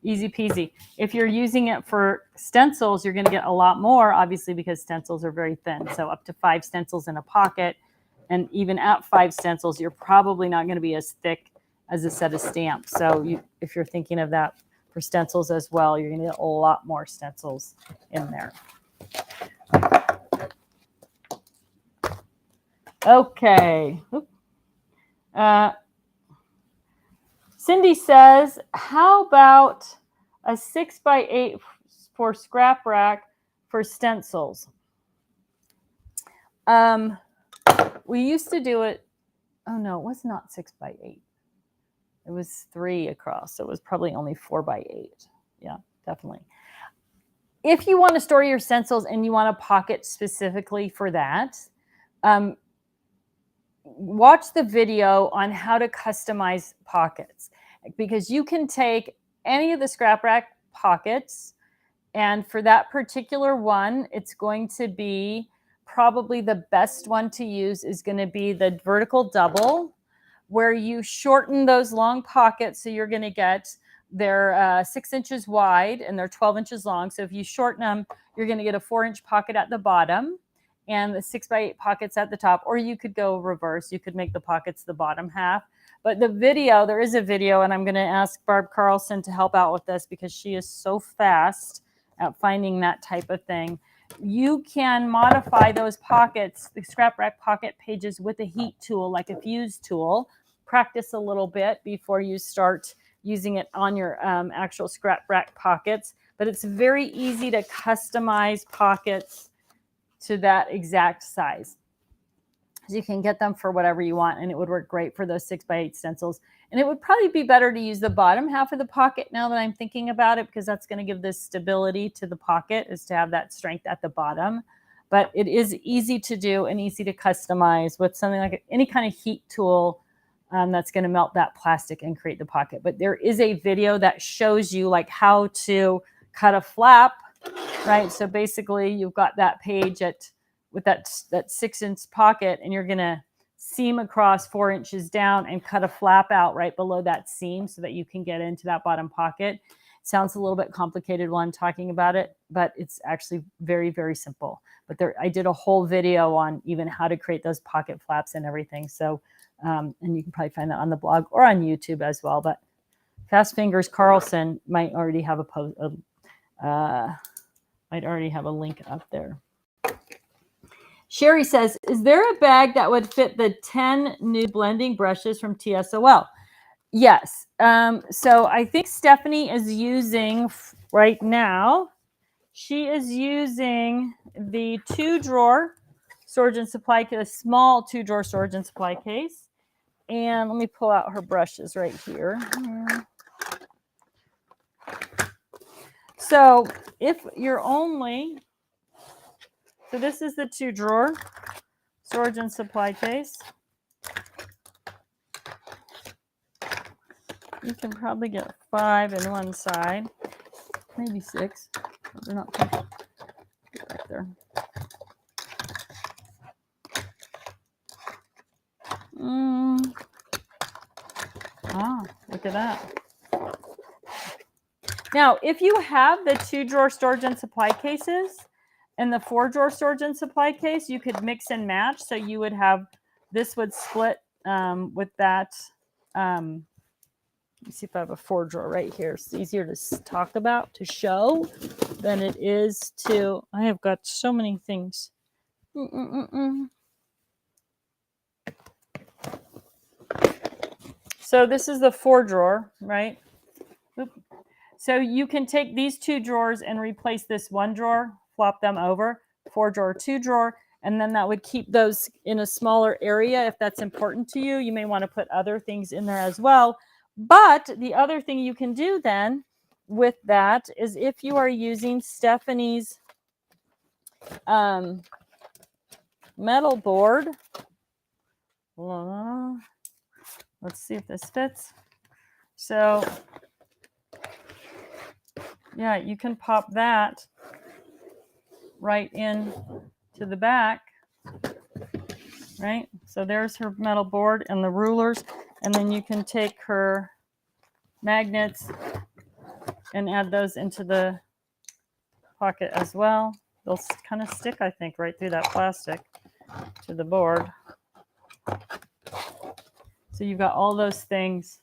Easy peasy. If you're using it for stencils, you're going to get a lot more, obviously, because stencils are very thin. So up to 5 stencils in a pocket. And even at 5 stencils, you're probably not going to be as thick as a set of stamps. So if you're thinking of that for stencils as well, you're going to get a lot more stencils in there. Okay. Cindy says, how about a 6x8 for scrap rack for stencils? We used to do it. Oh no, it was not 6x8. It was 3 across. So it was probably only 4x8. Yeah, definitely. If you want to store your stencils and you want a pocket specifically for that, watch the video on how to customize pockets, because you can take any of the scrap rack pockets, and for that particular one, it's going to be probably the best one to use is going to be the vertical double, where you shorten those long pockets. So you're going to get, they're 6 inches wide and they're 12 inches long. So if you shorten them, you're going to get a 4-inch pocket at the bottom and the 6x8 pockets at the top. Or you could go reverse. You could make the pockets the bottom half. But the video, there is a video, and I'm going to ask Barb Carlson to help out with this because she is so fast at finding that type of thing. You can modify those pockets, the scrap rack pocket pages, with a heat tool, like a fuse tool. Practice a little bit before you start using it on your actual scrap rack pockets. But it's very easy to customize pockets to that exact size. So you can get them for whatever you want, and it would work great for those 6x8 stencils. And it would probably be better to use the bottom half of the pocket now that I'm thinking about it, because that's going to give this stability to the pocket, is to have that strength at the bottom. But it is easy to do and easy to customize with something like any kind of heat tool that's going to melt that plastic and create the pocket. But there is a video that shows you like how to cut a flap, right? So basically you've got that page with that 6-inch pocket, and you're going to seam across 4 inches down and cut a flap out right below that seam so that you can get into that bottom pocket. It sounds a little bit complicated while I'm talking about it, but it's actually very, very simple. But I did a whole video on even how to create those pocket flaps and everything. So And you can probably find that on the blog or on YouTube as well. But Fast Fingers Carlson might already have a post. Might already have a link up there. Sherry says, is there a bag that would fit the 10 new blending brushes from TSOL? Yes. So I think Stephanie is using right now, she is using the 2-drawer storage and supply case, a small 2-drawer storage and supply case. And let me pull out her brushes right here. So if you're only, so this is the 2-drawer storage and supply case. You can probably get 5 in one side, maybe 6. They're not back there. Ah, look at that. Now, if you have the 2-drawer storage and supply cases and the 4-drawer storage and supply case, you could mix and match. So you would have, this would split with that. Let me see if I have a 4-drawer right here. It's easier to talk about, to show, than it is to, I have got so many things. So this is the 4-drawer, right? Oop. So you can take these 2 drawers and replace this 1 drawer, flop them over, 4-drawer, 2-drawer, and then that would keep those in a smaller area if that's important to you. You may want to put other things in there as well. But the other thing you can do then with that is if you are using Stephanie's metal board, let's see if this fits. So yeah, you can pop that right in to the back, right? So there's her metal board and the rulers, and then you can take her magnets and add those into the pocket as well. They'll kind of stick, I think, right through that plastic to the board. So you've got all those things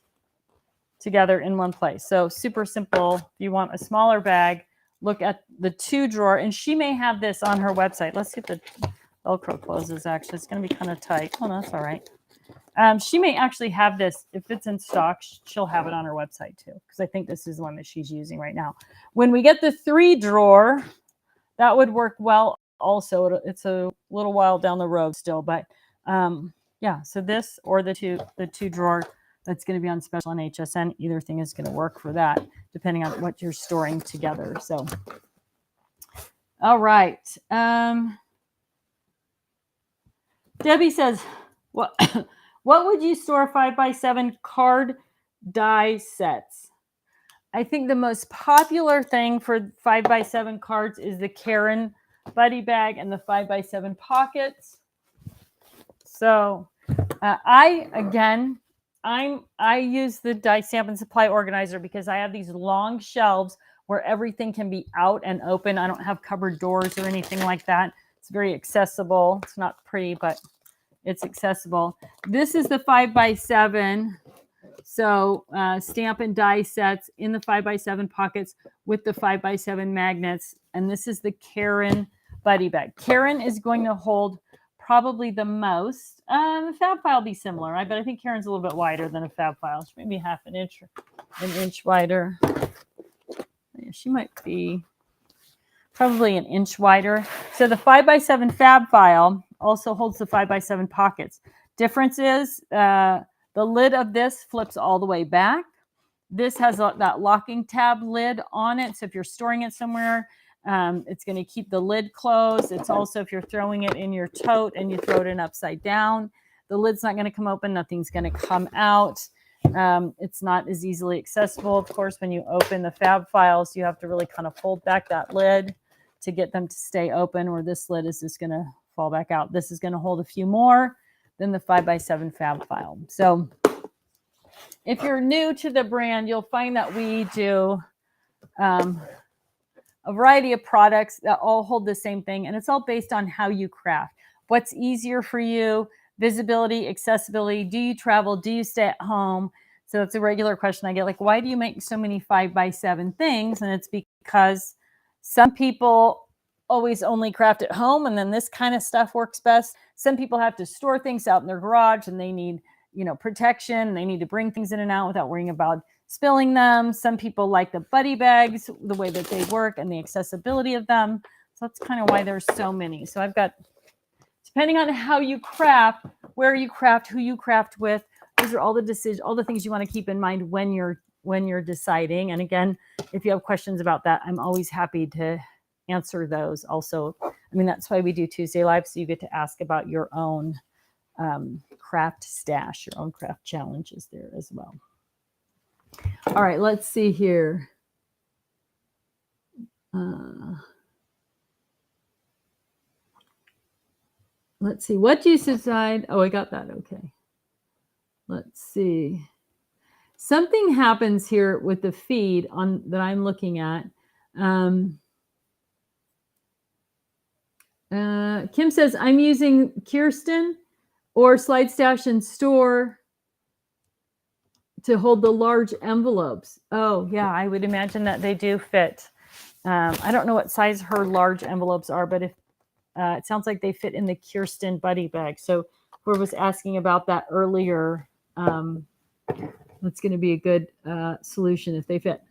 together in one place. So super simple. If you want a smaller bag, look at the 2-drawer, and she may have this on her website. Let's see if the Velcro closes. Actually, it's going to be kind of tight. Oh, no, that's all right. She may actually have this. If it's in stock, she'll have it on her website too, because I think this is the one that she's using right now. When we get the 3-drawer, that would work well also. It's a little while down the road still, but yeah, so this or the 2-drawer that's going to be on special on HSN, either thing is going to work for that, depending on what you're storing together. So, all right. Debbie says, what would you store 5x7 card die sets? I think the most popular thing for 5x7 cards is the Karen buddy bag and the 5x7 pockets. So I use the die stamp and supply organizer because I have these long shelves where everything can be out and open. I don't have cupboard doors or anything like that. It's very accessible. It's not pretty, but it's accessible. This is the 5x7. So stamp and die sets in the 5x7 pockets with the 5x7 magnets. And this is the Karen buddy bag. Karen is going to hold probably the most. The fab file will be similar, right? But I think Karen's a little bit wider than a fab file. She may be half an inch or an inch wider. Yeah, she might be probably an inch wider. So the 5x7 fab file also holds the 5x7 pockets. Difference is the lid of this flips all the way back. This has that locking tab lid on it. So if you're storing it somewhere, it's going to keep the lid closed. It's also, if you're throwing it in your tote and you throw it in upside down, the lid's not going to come open. Nothing's going to come out. It's not as easily accessible. Of course, when you open the fab files, you have to really kind of fold back that lid to get them to stay open, or this lid is just going to fall back out. This is going to hold a few more than the 5x7 fab file. So if you're new to the brand, you'll find that we do a variety of products that all hold the same thing, and it's all based on how you craft. What's easier for you? visibility, accessibility. Do you travel? Do you stay at home? So it's a regular question I get, like, why do you make so many 5x7 things? And it's because some people always only craft at home, and then this kind of stuff works best. Some people have to store things out in their garage, and they need, protection. They need to bring things in and out without worrying about spilling them. Some people like the buddy bags, the way that they work and the accessibility of them. So that's kind of why there's so many. So I've got, depending on how you craft, where you craft, who you craft with, those are all the decisions, all the things you want to keep in mind when you're deciding. And again, if you have questions about that, I'm always happy to answer those. Also, that's why we do Tuesday Live, so you get to ask about your own craft stash, your own craft challenges there as well. All right, let's see here. Let's see. What do you decide? Oh, I got that. Okay. Let's see. Something happens here with the feed on that I'm looking at. Kim says, I'm using Kirsten or Slide Stash and Store to hold the large envelopes. Oh, yeah, I would imagine that they do fit. I don't know what size her large envelopes are, but if it sounds like they fit in the Kirsten buddy bag. So whoever was asking about that earlier, that's going to be a good solution if they fit.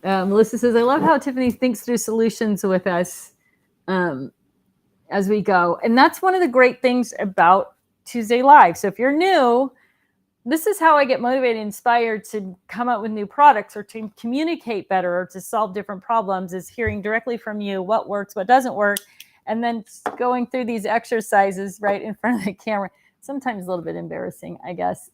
Melissa says, I love how Tiffany thinks through solutions with us as we go. And that's one of the great things about Tuesday Live. So if you're new, this is how I get motivated, inspired to come up with new products or to communicate better or to solve different problems, is hearing directly from you what works, what doesn't work, and then going through these exercises right in front of the camera. Sometimes a little bit embarrassing, I guess.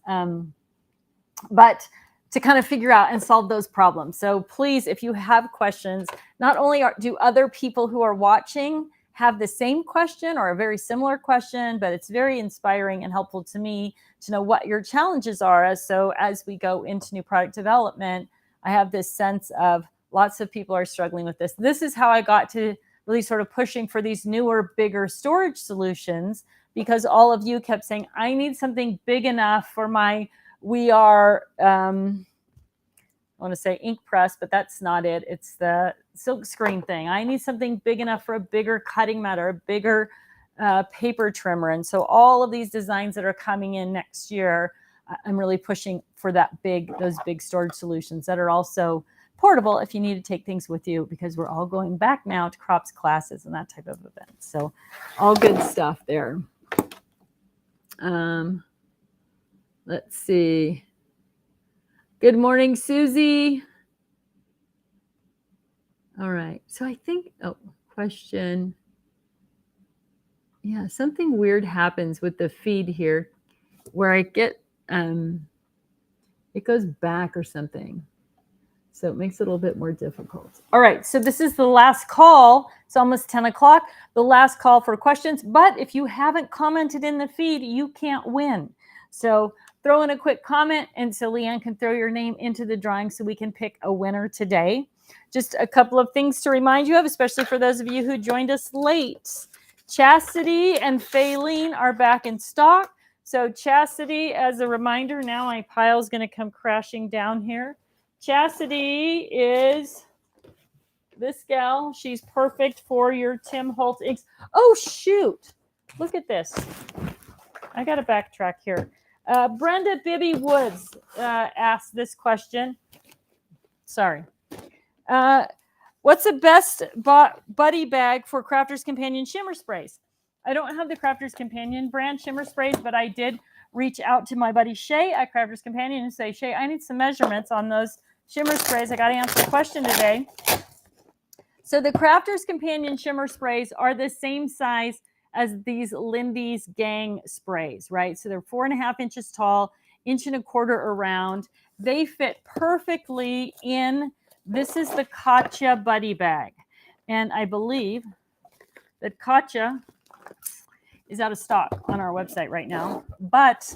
But to kind of figure out and solve those problems. So please, if you have questions, not only do other people who are watching have the same question or a very similar question, but it's very inspiring and helpful to me to know what your challenges are. So as we go into new product development, I have this sense of lots of people are struggling with this. This is how I got to really sort of pushing for these newer, bigger storage solutions, because all of you kept saying, I need something big enough for my, I want to say ink press, but that's not it. It's the silk screen thing. I need something big enough for a bigger cutting mat or a bigger paper trimmer. And so all of these designs that are coming in next year, I'm really pushing for those big storage solutions that are also portable if you need to take things with you, because we're all going back now to crops classes and that type of event. So all good stuff there. Let's see. Good morning, Susie. All right. So I think, question. Yeah, something weird happens with the feed here where I get, it goes back or something. So it makes it a little bit more difficult. All right. So this is the last call. It's almost 10 o'clock. The last call for questions. But if you haven't commented in the feed, you can't win. So throw in a quick comment, and so Leanne can throw your name into the drawing so we can pick a winner today. Just a couple of things to remind you of, especially for those of you who joined us late. Chastity and Faylene are back in stock. So Chastity, as a reminder, now my pile's going to come crashing down here. Chastity is this gal. She's perfect for your Tim Holtz inks. Oh, shoot. Look at this. I got to backtrack here. Brenda Bibby Woods asked this question. Sorry. What's the best buddy bag for Crafter's Companion shimmer sprays? I don't have the Crafter's Companion brand shimmer sprays, but I did reach out to my buddy Shay at Crafter's Companion and say, Shay, I need some measurements on those shimmer sprays. I got to answer a question today. So the Crafter's Companion shimmer sprays are the same size as these Lindy's Gang sprays, right? So they're 4.5 inches tall, 1.25 inches around. They fit perfectly in, this is the Katya buddy bag. And I believe that Katya is out of stock on our website right now, but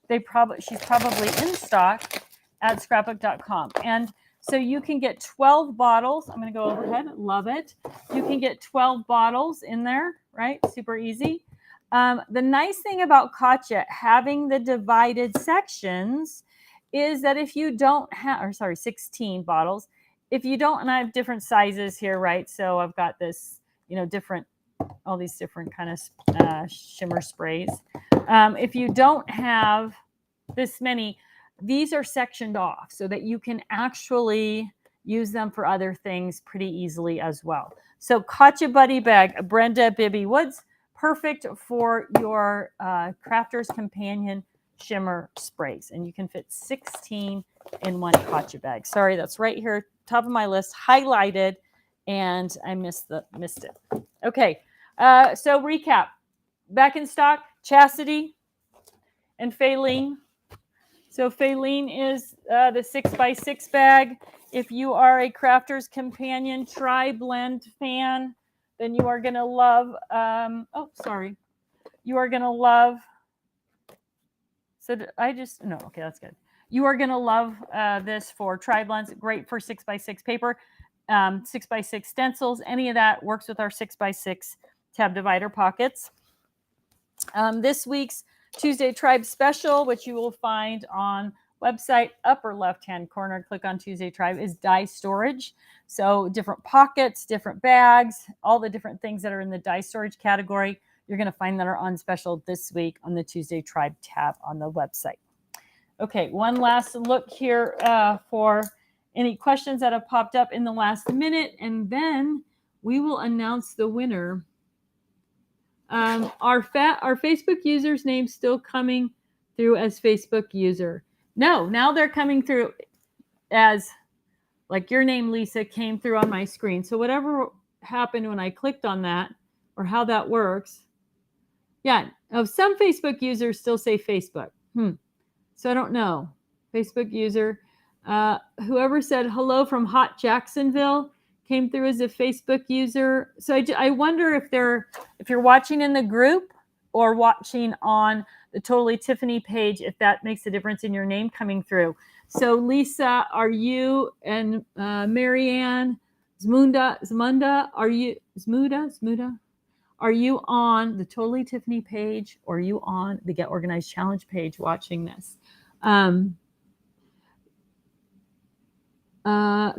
she's probably in stock at scrapbook.com. And So you can get 12 bottles. I'm going to go overhead. Love it. You can get 12 bottles in there, right? Super easy. The nice thing about Katya having the divided sections is that if you don't have, or sorry, 16 bottles, if you don't, and I have different sizes here, right? So I've got this, you know, different, all these different kind of shimmer sprays. If you don't have this many, these are sectioned off so that you can actually use them for other things pretty easily as well. So Katya Buddy Bag, Brenda Bibby Woods, perfect for your Crafter's Companion shimmer sprays. And you can fit 16 in one Katya bag. Sorry, that's right here, top of my list, highlighted, and I missed it. Okay, so recap. Back in stock, Chastity and Faylene. So Faylene is the 6x6 bag. If you are a Crafter's Companion tri-blend fan, then you are going to love, you are going to love, okay, that's good. You are going to love this for tri-blends, great for 6x6 paper, 6x6 stencils, any of that works with our 6x6 tab divider pockets. This week's Tuesday Tribe special, which you will find on website upper left-hand corner, click on Tuesday Tribe, is die storage. So different pockets, different bags, all the different things that are in the die storage category, you're going to find that are on special this week on the Tuesday Tribe tab on the website. Okay, one last look here for any questions that have popped up in the last minute, and then we will announce the winner. Are Facebook users' names still coming through as Facebook user? No, now they're coming through as, like your name, Lisa, came through on my screen. So whatever happened when I clicked on that, or how that works, yeah, some Facebook users still say Facebook. So I don't know. Facebook user, whoever said hello from Hot Jacksonville came through as a Facebook user. So I wonder if you're watching in the group or watching on the Totally Tiffany page, if that makes a difference in your name coming through. So Lisa, are you, and Marianne, Zmunda, are you, Zmuda? Are you on the Totally Tiffany page, or are you on the Get Organized Challenge page watching this?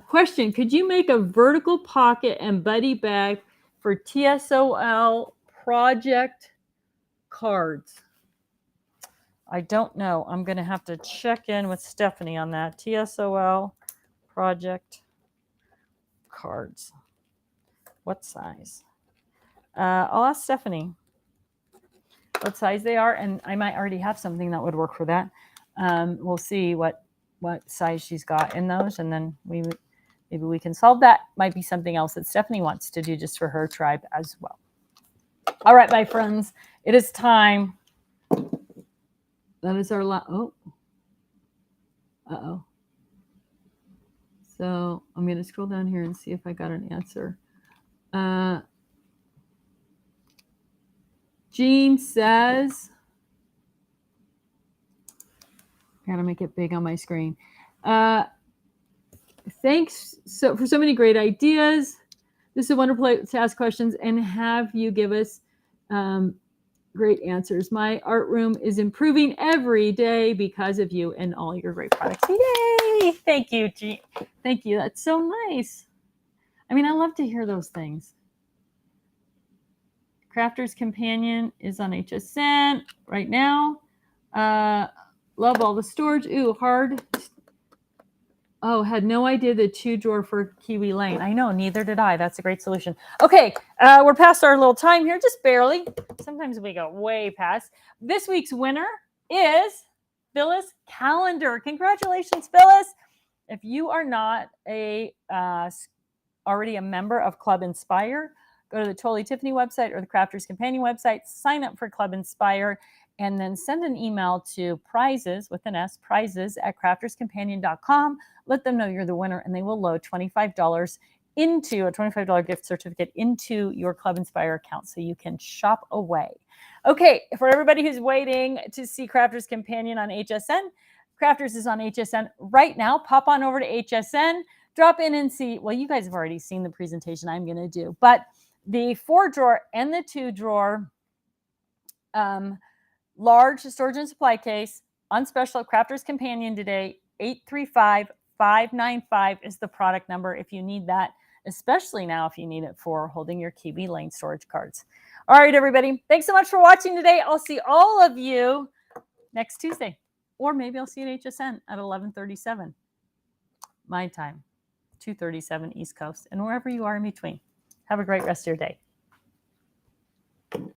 Question, could you make a vertical pocket and buddy bag for TSOL project cards? I don't know. I'm going to have to check in with Stephanie on that. TSOL project cards. What size? I'll ask Stephanie what size they are, and I might already have something that would work for that. We'll see what size she's got in those, and then maybe we can solve that. Might be something else that Stephanie wants to do just for her tribe as well. All right, my friends, it is time. That is our last. So I'm going to scroll down here and see if I got an answer. Jean says, gotta make it big on my screen. Thanks for so many great ideas. This is a wonderful place to ask questions and have you give us great answers. My art room is improving every day because of you and all your great products. Yay! Thank you, Jean. Thank you. That's so nice. I mean, I love to hear those things. Crafter's Companion is on HSN right now. Love all the storage. Ooh, hard. Oh, had no idea the 2-drawer for Kiwi Lane. I know, neither did I. That's a great solution. Okay, we're past our little time here, just barely. Sometimes we go way past. This week's winner is Phyllis Calendar. Congratulations, Phyllis. If you are not already a member of Club Inspire, go to the Totally Tiffany website or the Crafter's Companion website, sign up for Club Inspire, and then send an email to prizes, with an S, prizes@crafterscompanion.com. Let them know you're the winner, and they will load $25 into a $25 gift certificate into your Club Inspire account so you can shop away. Okay, for everybody who's waiting to see Crafter's Companion on HSN, Crafters is on HSN right now. Pop on over to HSN, drop in and see. Well, you guys have already seen the presentation I'm going to do, but the 4-drawer and the 2-drawer large storage and supply case on special at Crafters Companion today. 835-595 is the product number if you need that, especially now if you need it for holding your Kiwi Lane storage cards. All right, everybody. Thanks so much for watching today. I'll see all of you next Tuesday. Or maybe I'll see you at HSN at 11:37 my time, 2:37 East Coast, and wherever you are in between. Have a great rest of your day.